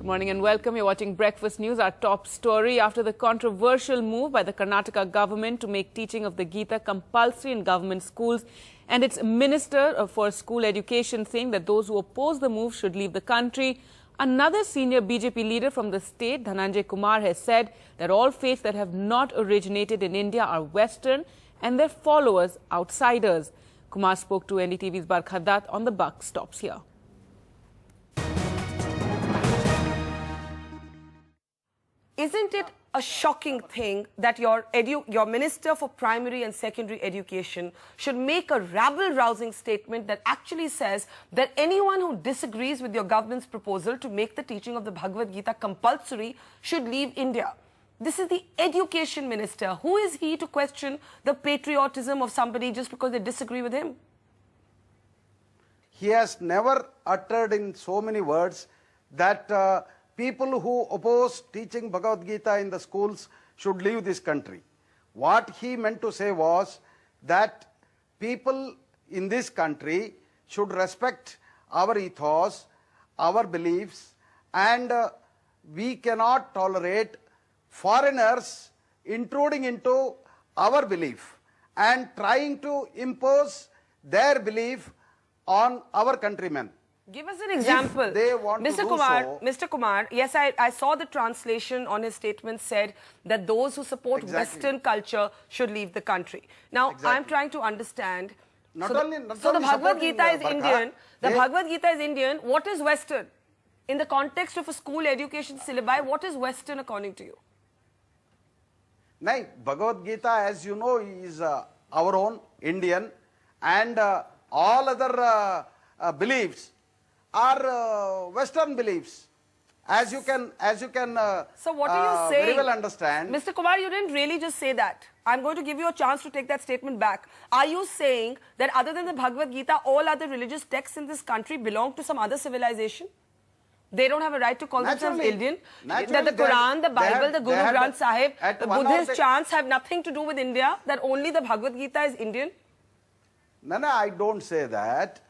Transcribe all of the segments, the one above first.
Good morning and welcome. You're watching Breakfast News. Our top story: after the controversial move by the Karnataka government to make teaching of the Gita compulsory in government schools, and its Minister for School Education saying that those who oppose the move should leave the country, another senior BJP leader from the state, Dhananjay Kumar, has said that all faiths that have not originated in India are Western and their followers outsiders. Kumar spoke to NDTV's Barkha Dutt on The Buck Stops Here. Isn't it a shocking thing that your Minister for Primary and Secondary Education should make a rabble-rousing statement that actually says that anyone who disagrees with your government's proposal to make the teaching of the Bhagavad Gita compulsory should leave India? This is the Education Minister. Who is he to question the patriotism of somebody just because they disagree with him? He has never uttered in so many words that people who oppose teaching Bhagavad Gita in the schools should leave this country. What he meant to say was that people in this country should respect our ethos, our beliefs, and we cannot tolerate foreigners intruding into our belief and trying to impose their belief on our countrymen. Give us an example. If they want Mr. to do Kumar, so, Mr. Kumar, yes, I saw the translation on his statement said that those who support Western culture should leave the country. Now, I'm trying to understand. So the Bhagavad Gita is Indian. The Bhagavad Gita is Indian. What is Western? In the context of a school education syllabi, what is Western according to you? No, Bhagavad Gita, as you know, is our own Indian, and all other beliefs are Western beliefs, as you can so what are you saying? Very well understand. Mr. Kumar, you didn't really just say that. I'm going to give you a chance to take that statement back. Are you saying that other than the Bhagavad Gita, all other religious texts in this country belong to some other civilization? They don't have a right to call themselves Indian? That the Quran, the Bible, the Guru Granth Sahib, the Buddhist chants have nothing to do with India, that only the Bhagavad Gita is Indian? No, I don't say that.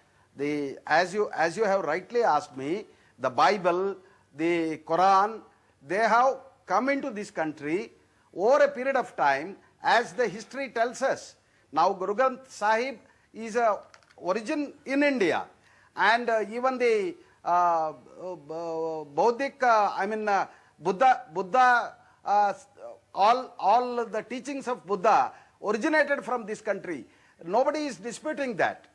As you have rightly asked me, the Bible, the Quran, they have come into this country over a period of time, as the history tells us. Now, Guru Granth Sahib is a origin in India, and even the Bauddhic, Buddha, all the teachings of Buddha originated from this country. Nobody is disputing that.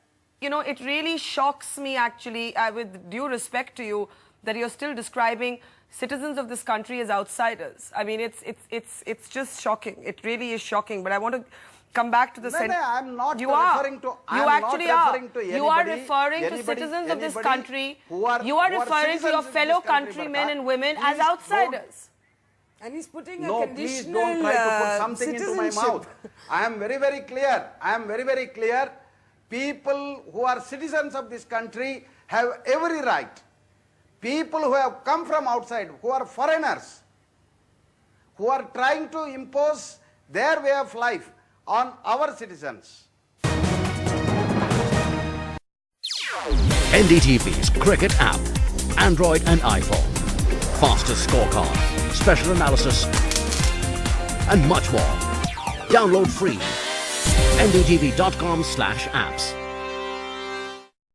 You know, it really shocks me actually, with due respect to you, that you're still describing citizens of this country as outsiders. I mean, it's just shocking. It really is shocking. But I want to come back to the No, I'm not you referring to. You actually are. You are referring to citizens of this country. You are referring to your fellow countrymen and women as outsiders. And he's putting a No, please don't try to put something into my mouth. I am very, very clear. People who are citizens of this country have every right. People who have come from outside, who are foreigners, who are trying to impose their way of life on our citizens. NDTV's Cricket app, Android and iPhone. Fastest scorecard, special analysis, and much more. Download free. ndtv.com/apps.